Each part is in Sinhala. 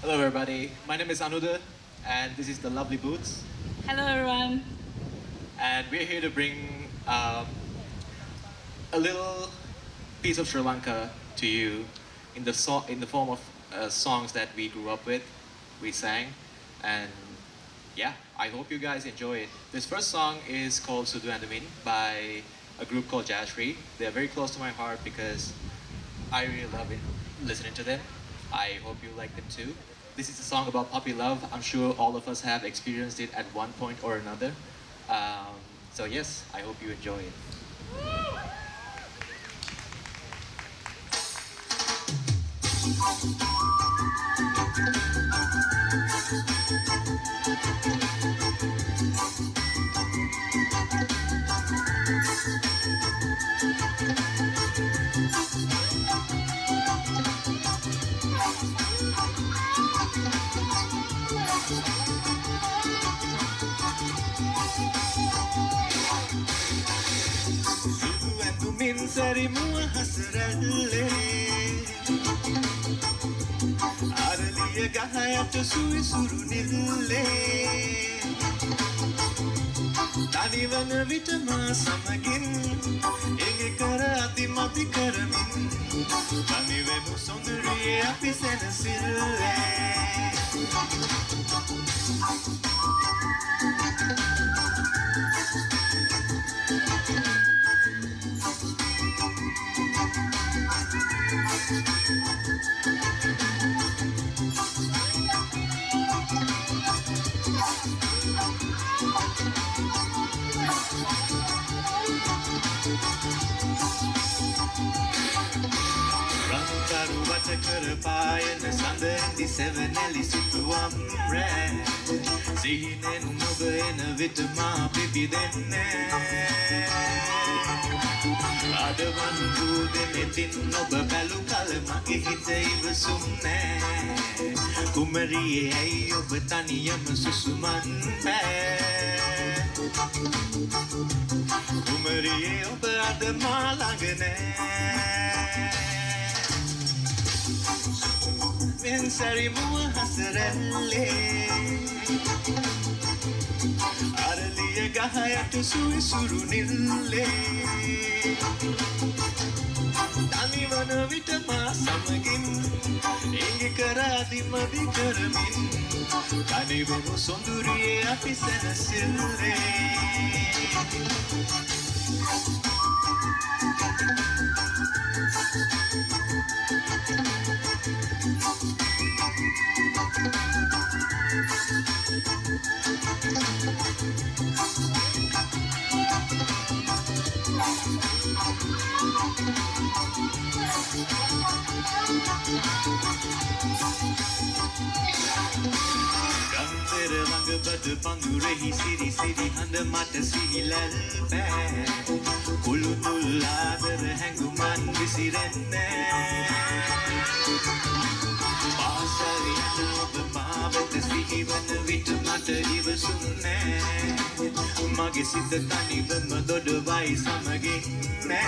Hello everybody, my name is Anuda and this is the Lovely Boots Hello everyone. and we're here to bring a little piece of Sri Lanka to you in the form of songs that we grew up with, we sang, and yeah, I hope you guys enjoy it. This first song is called Sudu Andamin by a group called Jashri. They're very close to my heart because I really love it, listening to them. I hope you like them too. This is a song about puppy love. I'm sure all of us have experienced it at one point or another. So yes, I hope you enjoy it. Min sari mua hasralle Araliya gahayata sui suru nille Tanivana vitama samagin Ege kara ati mati karamin Tanivenu sonduriye api senasille Rantaru vatakara payana sandendi sevenelli situam re Sihinen noba ena vitama pipidenne Adavan dudene tin noba balu kala mage hita ivasumne Kumariye ai oba taniyama susuman me Kumariye oba adama langane Min sari mua hasralle Araliya gahayata sui suru nille Tanivana vitama samagin Inge karadi madi karamin Tanivenu sonduriye api senasille Gantera rang bad pangurehi siri siri handa mata sihilal pe Kulunul adar hanguman visirenne Pasariyana oba mavata sihiwana vita mata ivasumne Mage sitha tanivama dodawai samaginne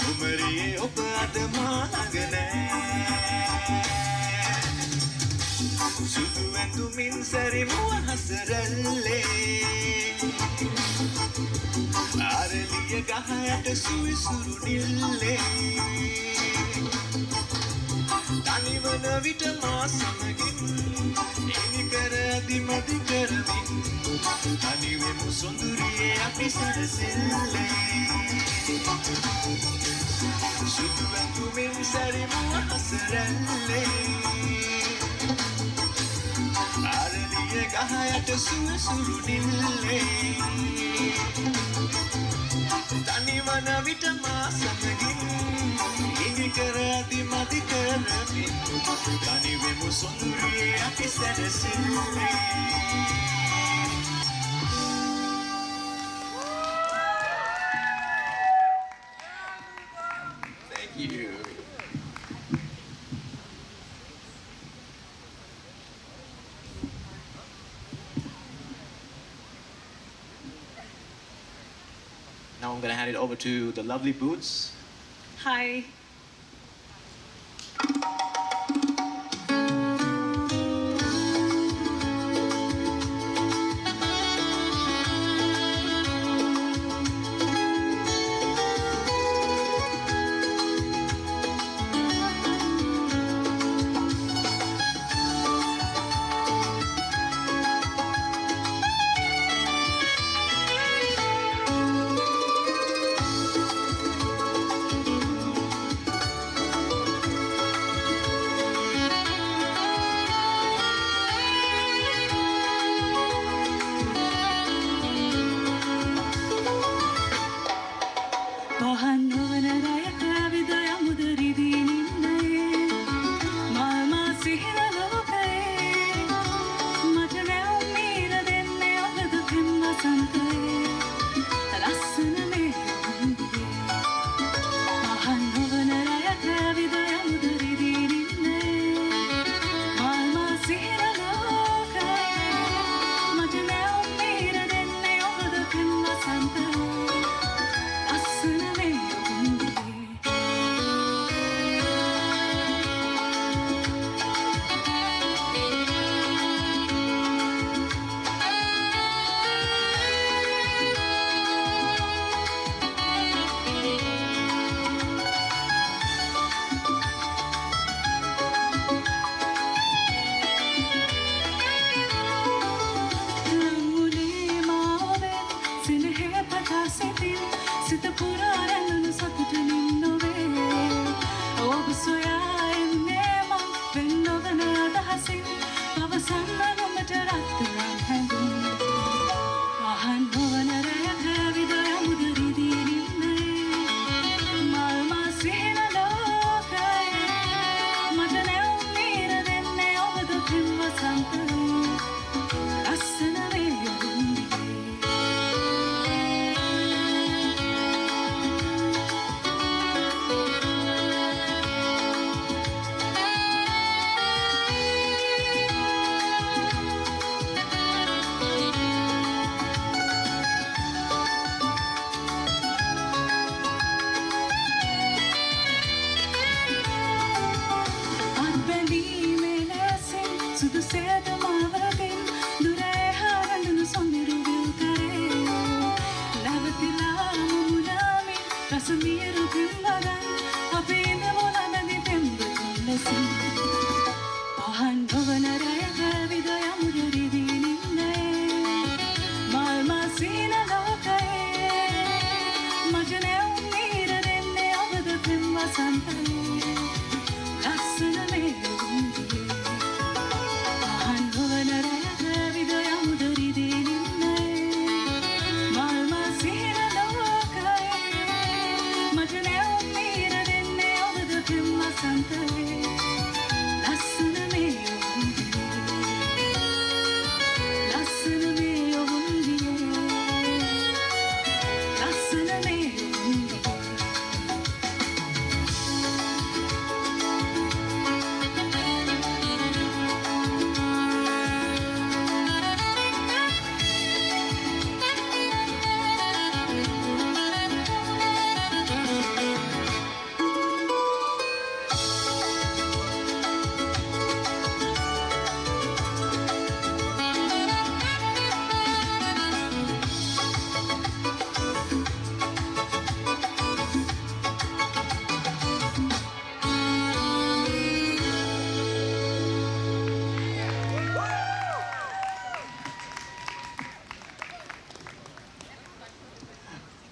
Kumariye oba adama langane Sudu endu min sari mua hasralle Araliya gahayata sui suru nille Tanivana vitama samagin Emi kara adi madi karamin Tanivenu sonduriye api sarasille Sudu endu min sari mua hasralle Araliya gahayata sui suru nille Tanivana vitama samagin Inge karadi madi karamin Tanivenu sonduriye api sarasille Thank you. Now I'm gonna hand it over to the Lovely Boots. Hi. පහන් නොවන රැයක ඇවිද යමුද රිදී නින්දයේ මල්මා සිහින ලෝකයේ මට නැවුම් මීර දෙන්නේ ඔබද පෙම් වසන්තයේ ලස්සන මේ යොමුදියේ පහන් නොවන රැයක ඇවිද යමුද රිදී නින්දයේ මල්මා සිහින ලෝකයේ මට නැවුම් මීර දෙන්නේ ඔබද පෙම් වසන්තයේ ලස්සන මේ සිත පුරා රැඳුණු සතුටින් නොවේ ඔබ සොයා එන්නේ මං වෙන් නොවන අදහසින් පවසන්න නොමට රත්තරන් හැඳුම් පහන් නොවන රැයක ඇවිද යමුද රිදී නින්දයේ මල්මා සිහින ලෝකයේ මට නැවුම් මීර දෙන්නේ ඔබද පෙම් වසන්තයේ ලස්සන මේ යොමුදියේ සුදු සේද මාවතින් දුරේ හරඳුණු සොඳුරු විල්තරේ නැවතිලා මුමුණාමි රස මියරු පින්වගන් අපි ඉඳමු නමැදි පෙම්බතුන් ලෙසින් පහන් නොවන රැයක ඇවිද යමුද රිදී නින්දයේ මල්මා සිහින ලෝකයේ මට නැවුම් මීර දෙන්නේ ඔබද පෙම් වසන්තයේ ලස්සන මේ යොමුදියේ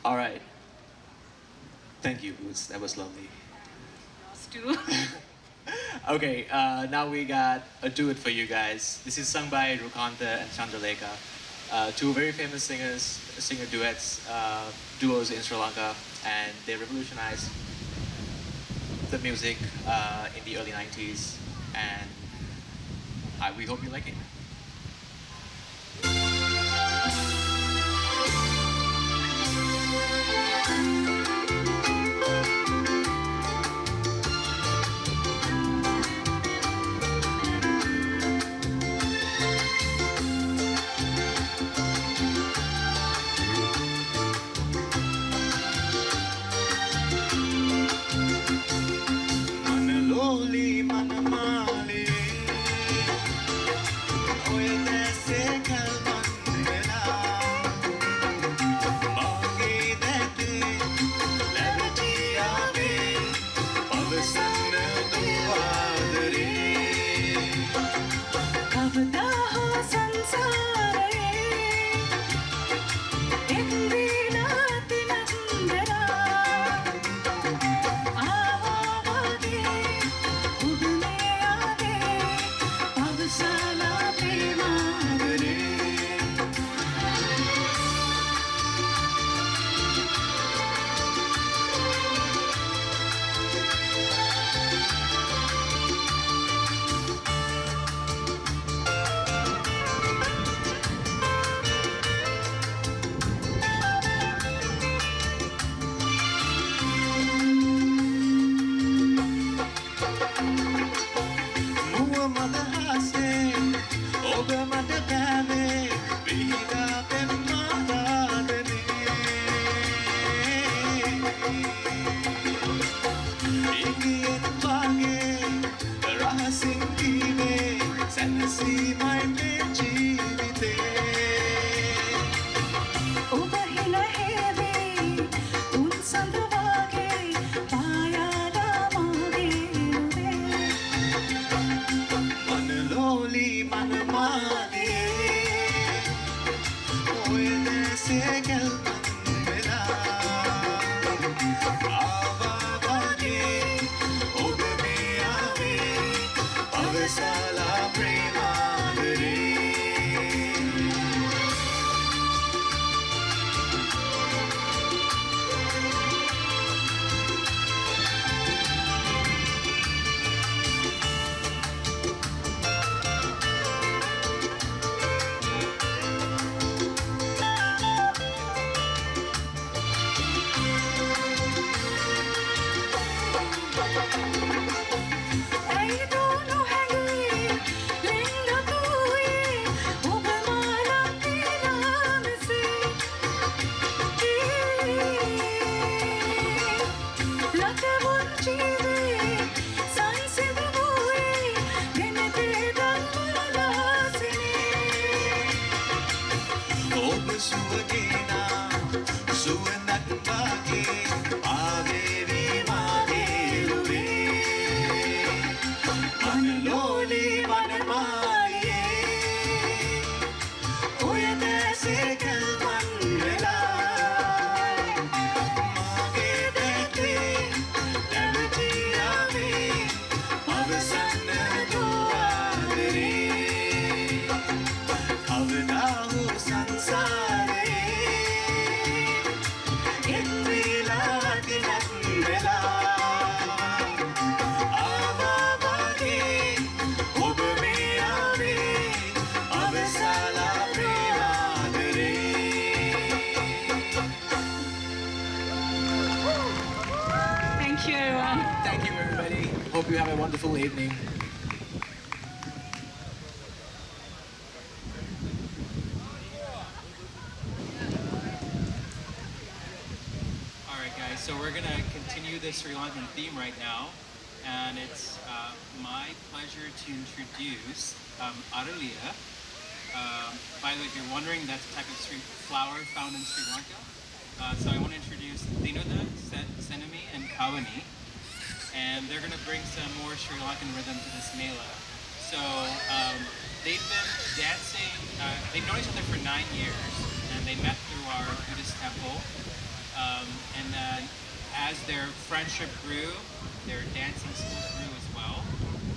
All right. Thank you, Boots. That was lovely. Too. Okay, now we got a duet for you guys. This is sung by Rukanta and Chandralekha, two very famous singer duets, duos in Sri Lanka, and they revolutionized the music in the early 90s, and we hope you like it. Manaloli manamale ඉගියෙන් වගේ රහසින් කීවේ සැනසීමයි මේ ජීවිතේ ඔබ හින හේවේ උන් සඳ වගේ පායාලා මගේ නුවේ මනලෝලි මනමාලියේ ඔය දැසේ ගැල්මන් වෙලා ආවා වගේ ඔබ මේ ආවේ අවසාලා ප්‍රේමාදරේ ඇයි දුණු හැඟේ ලිංගතුයේ ඔබ මානම් කියලා මෙසේ ලතවුන් ජීවේ සංසිඳ වූයේ දෙනතේ දන්වලාසිනේ ඔබ සුවගේනා සුවඳක් වගේ ආවේවි මාගේ ලුවේ මනලෝලි මනමාලියේ ඔය දැසේ කල්මන් වෙලා මාගේ දැකේ දැවටියාවේ අවසන්න දුආදරේ කවදා හෝ සංසාරේ එක්වීලා දිනක් වෙලා ආවා වගේ ඔබ මේ ආවේ අවසාලා ප්‍රේමාදරේ Thank you everyone. Thank you, everybody. Hope you have a wonderful evening. Alright guys, so we're gonna continue the Sri Lankan theme right now, and it's my pleasure to introduce Aralia. By the way, if you're wondering, that's a type of street flower found in Sri Lanka. So I want to introduce Dinuda, Senami, and Kawani, and they're gonna bring some more Sri Lankan rhythm to this mela. So they've been dancing, they've known each other for 9 years, and they met through our Buddhist temple. And then as their friendship grew, their dancing skills grew as well.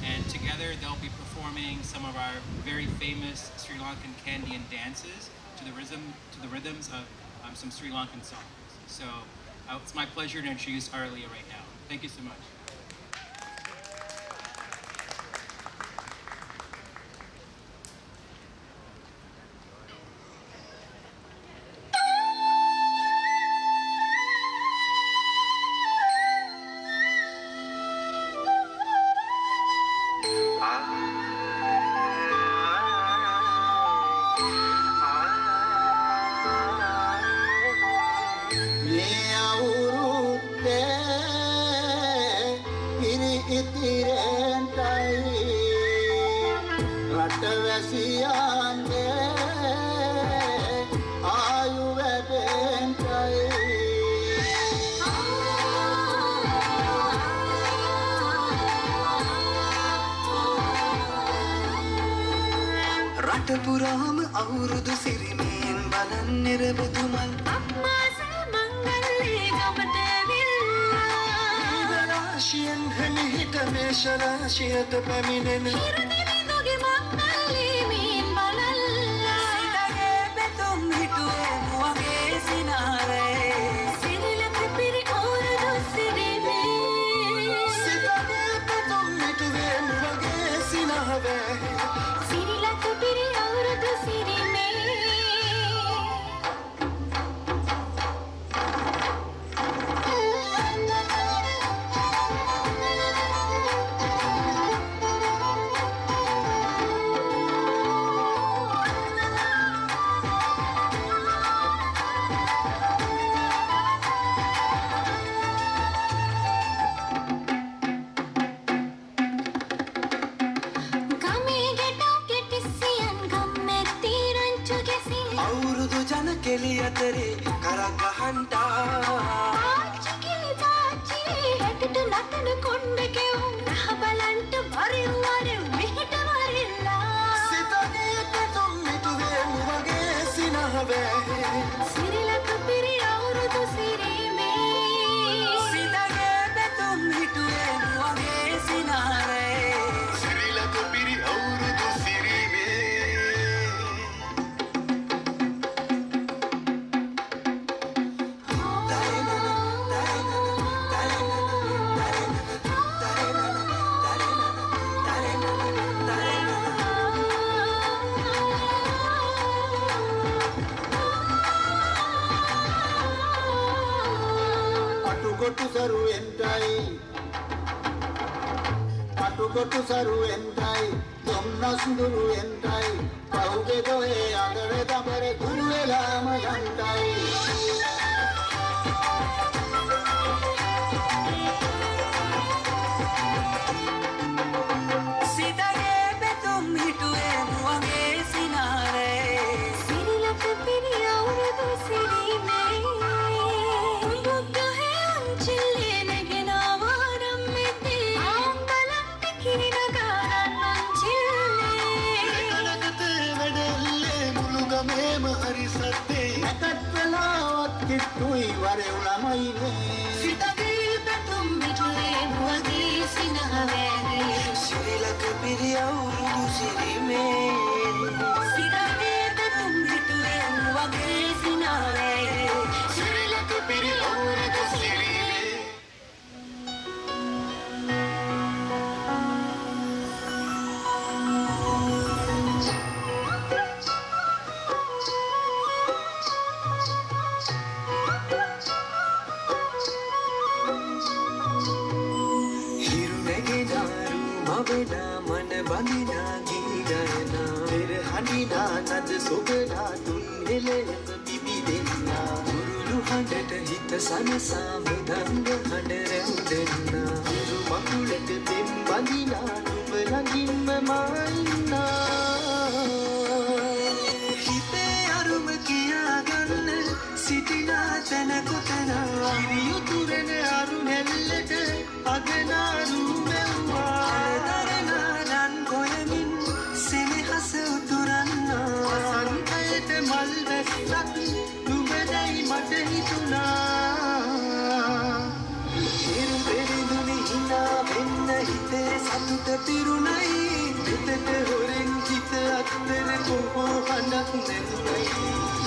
And together they'll be performing some of our very famous Sri Lankan Kandyan dances to the rhythms of some Sri Lankan songs. So it's my pleasure to introduce Aralia right now. Thank you so much. මේ අවුරුද්දේ ඉරි ඉතිරෙන්ටයි රටවැසියන්ගේ ආයු වැඩෙන්ටයි රට පුරාම අවුරුදු සිරිමියෙන් බලන් නිරබුදුමල් රාශියෙන් හෙමිහිට මේෂ රාශියට පැමිණෙන සිතගේ පැතුම් හිටුවේ මුවගේ සිනහවේ පරිසරේ කරක් ගහන්ටා ආච්චිගේ තාච්චි හැටට නටන කොණ්ඩ කෙවුම් රහ බලන්ට වරින් වර මෙහෙට වරිල්ලා සිතගේ පැතුම් මිටුවේ වගේ සිනහවැහේ සිරිලක පිරි අවුරුදු සිරීමේ සිතගේ පැතුම් හිටුවේ වගේ සිනහරේ සිරිලක පිරි අවුරුදු සිරීමේ අටුකොටු සරුවෙන්ටයි දුම්නස් දුරුවෙන්ටයි පහුගේ දොහේ අඳර දබර දුරු වෙලාම යන්ටයි සිතගේ පැතුම් හිටුවේ වගේ සිනහරේ සිරිලක පිරි අවුරුදු සිරීමේ බුද්ධහේ අංචිල්ලේ නැගෙනවා රම්මෙතේ ආම්බලන්ට කිරිනගාරන් අංචිල්ලේ කනකතේ වැඩල්ලේ මුළු ගමේම හරි සද්දේ නැකත් වෙලාවත් කිට්ටුයි වරෙව් ළමයිනේ සිතගේ පැතුම් මිටුවේ වගේ සිනහවැරේ සිරිලක පිරි අවුරුදු සිරිමේ සිතගේ පැතුම් මිටුවේ වගේ සිනහවැරේ සිරිලක පිරි අවුරුදු සිරීමේ හිරු නැගෙනාරු මවෙනා මන බඳිනා ගී ගයනා පෙර හඬිනා නද සොබනා තුන් හෙළයක පිබිදෙන්නා කුරුළු හඬට හිත සනසා මෘදංග හඬ රැවුදෙන්නා හිරු මකුලට පෙම් බඳිනා නුඹ ළඟින්ම මායින්නා හිතේ අරුම කියාගන්න සිටිනා තැන කොතනා කිරියුතුරෙන අරු නෙල්ලට අගනාරු මෙව්වා අලදරනානන් ගොයමින් සෙනෙහස උතුරන්නා සංකයට මල් වැස්සක් නුඹදැයි මට හිතුණා හිරු පෙරිදුනි හිනා වෙන්න හිතේ සතුට පිරුණයි හිතට හොරෙන් හිත අත්තර කොහෝ හඬක් නැතුණයි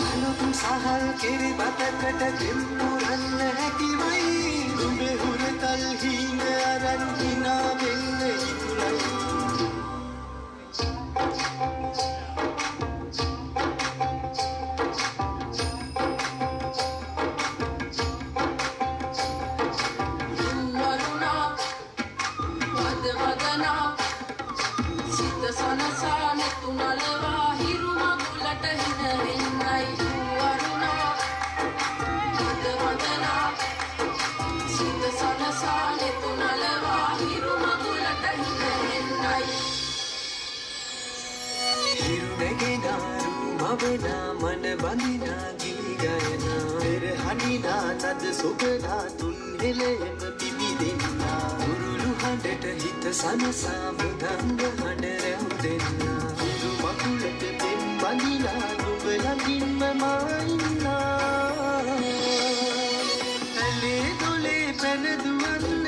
අලුත් සහල් කිරි බතකට දෙම්පුරන්න හැකිවයි නුඹේ හුරතල් හීන අරන් හිනා වෙන්න හිතුණයි වරුණා වද වදනා සිත සනසා නැතු නලවා හිරු මගුලට හින වෙන්නයි වරුණා වද වදනා සිත සනසා නැතු නලවා හිරු මගුලට හින වෙන්නයි හිරු නැගෙනාරු මවෙනා මන බඳිනා ගී ගයනා පෙර හඬිනා නද සොබනා තුන් හෙළයක පිබිදෙන්නා කුරුළු හඬට හිත සනසා මෘදංග හඬ රැවුදෙන්නා හිරු මකුලට පෙම් බඳිනා නුඹ ළඟින්ම මායින්නා ඇලේ දොලේ පැනදුවන්න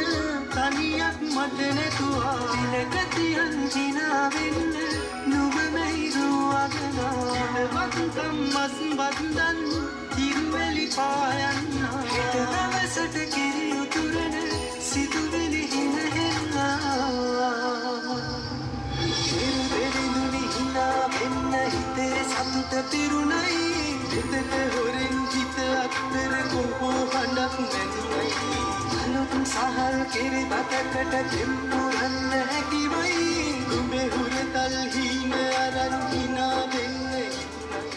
තනියක් මට නැතුවා තිලක තියන් හිනා වෙන්න නුඹ මෙහිරු අගනා වත්කම් මස් බන්දන් හිරුවැලි පායන්නා හිත දවසට කිරි උතුරන සිතුවිලි හිනහෙන්නා හිරු පෙරිදුනි හිනා වෙන්න හිතේ සතුට පිරුණයි හිතට හොරෙන් හිත අත්තර කොහෝ හඬක් නැතුණයි අලුත් සහල් කිරි බතකට දෙම්පුරන්න හැකිවයි නුඹේ හුරතල් හීන අරන් හිනා වෙන්න හිතුණයි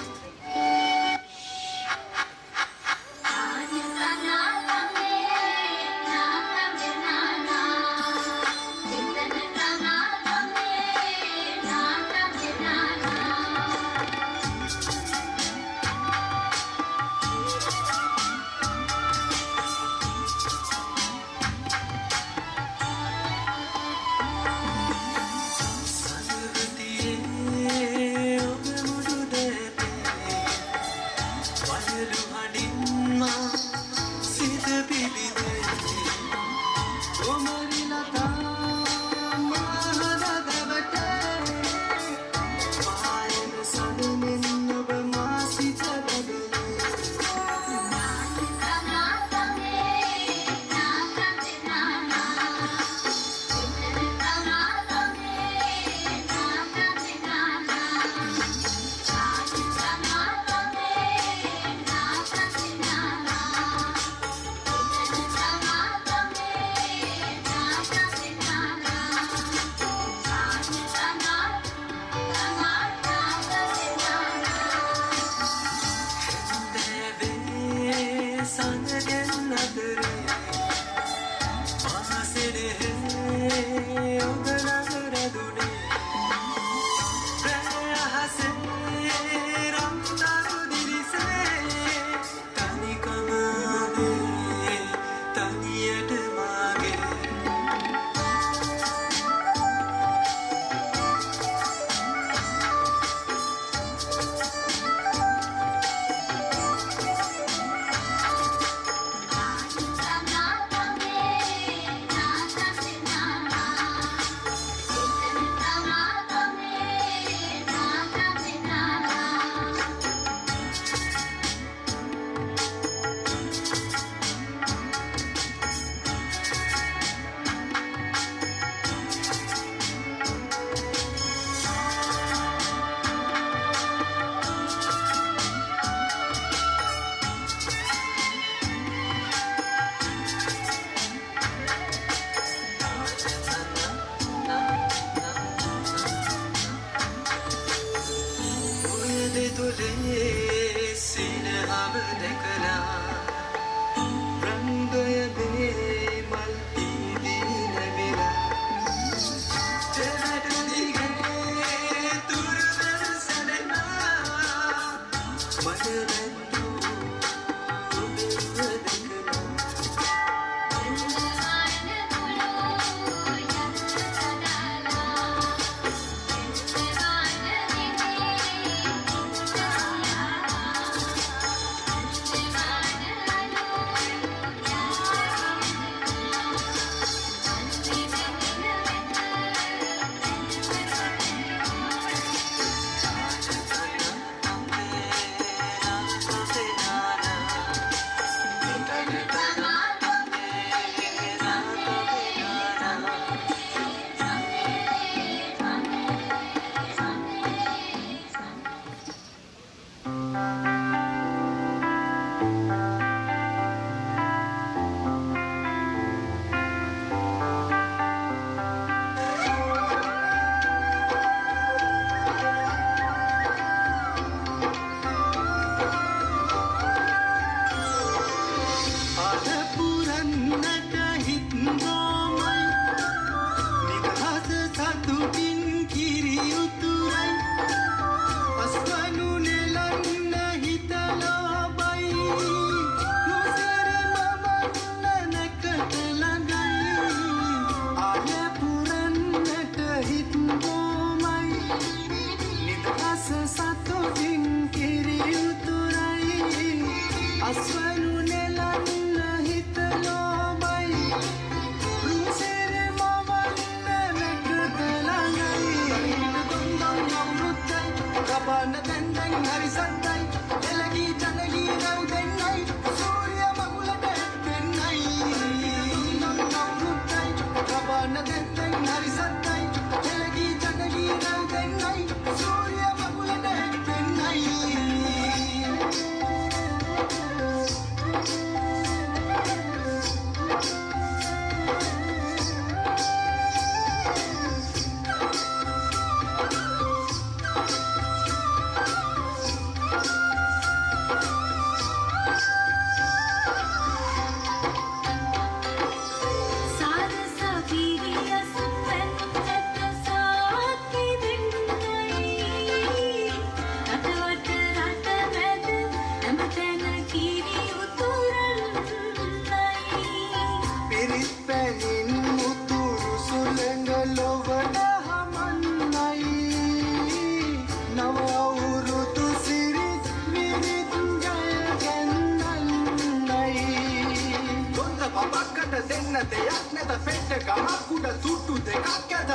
බබක්කට දෙන්න දෙයක් නැත පෙට්ට ගමක් උඩ සුට්ටු දෙකක් ඇත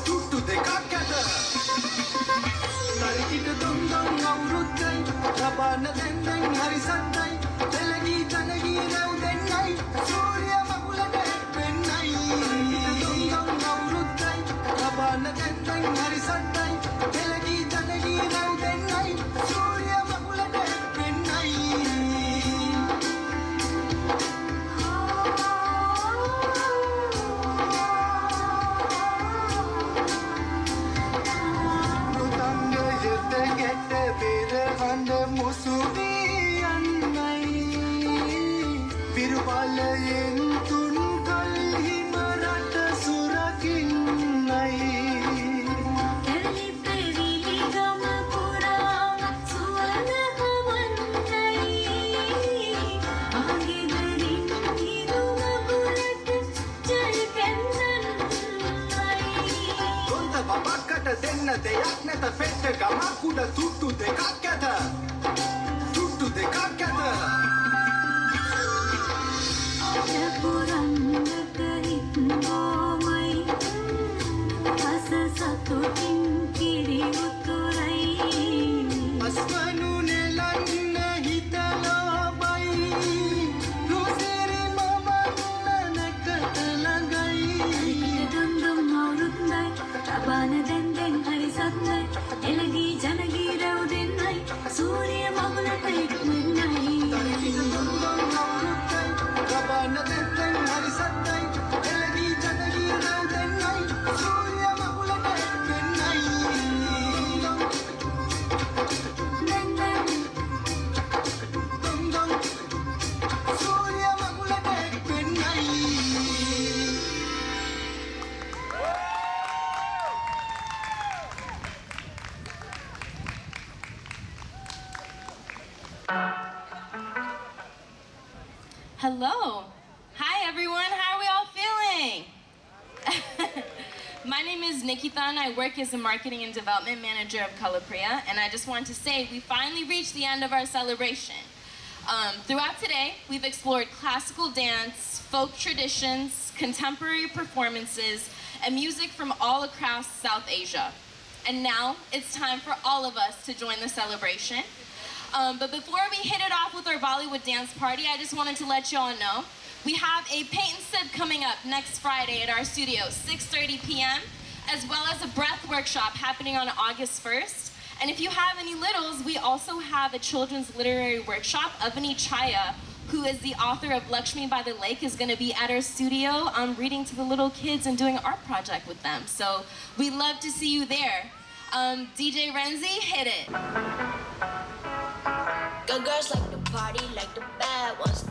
සුට්ටු දෙකක් ඇත තරිකිට දුම්දම් අවුරුද්දයි ලබන්න දැන් හරි සද්දයි දෙලගී ජනගී රැව් දෙන්නයි සූර්ය මගුලට එක්වෙන්නයි දුම්දම් අවුරුද්දයි ලබන්න දැන් හරි සද්දයි දෙලගී ජනගී රැව් දෙන්නයි සූර්ය මගුලට එක්වෙන්නයි get පෙරහඬ මුසුවී යන්නයි පිරුබලයෙන් තුන් කල්හිම රට සුරකින්නයි කැලි පෙවිලි ගම පුරා සුවඳ හමන්නයි ආගෙදරින් හිරුම බුලට ජය කැන්දන්නයි කොන්ද බබක්කට දෙන්න දෙයක් නැත පෙට්ට ගමක් උඩ සුට්ටු දෙකක් ඇත සුට්ටු දෙකක් ඇත පුරන්නට හිත්බෝමයි අස සතුටින් කිරි උතුරයි අස්වනු නෙලන්න හිතලා බයි රුසිරි මවන්න නැකට ළඟයි දුම්දුම් අවුරුද්දයි ලබන දැන් හරි සද්දයි එළගී ජනගී රැව් දෙන්නයි සූර්ය මගුලට එක්වෙන්නයි ලබන්න දැන් හරි සද්දයි එළගී ජනගී රැව් දෙන්නයි සූර්ය මගුලට එක්වෙන්නයි දුම්දුම් සූර්ය මගුලට එක්වෙන්නයි Hello. Hi, everyone. How are we all feeling? My name is Nikita, and I work as a marketing and development manager of Kalapriya. And I just want to say we finally reached the end of our celebration. Throughout today, we've explored classical dance, folk traditions, contemporary performances, and music from all across South Asia. And now it's time for all of us to join the celebration. But before we hit it off with our Bollywood dance party, I just wanted to let you all know we have a paint and sip coming up next Friday at our studio, 6:30 p.m., as well as a breath workshop happening on August 1st. And if you have any littles, we also have a children's literary workshop. Avani Chaya, who is the author of Lakshmi by the Lake, is going to be at our studio reading to the little kids and doing an art project with them. So we'd love to see you there. DJ Renzi, hit it. Good girls like to party, like the bad ones.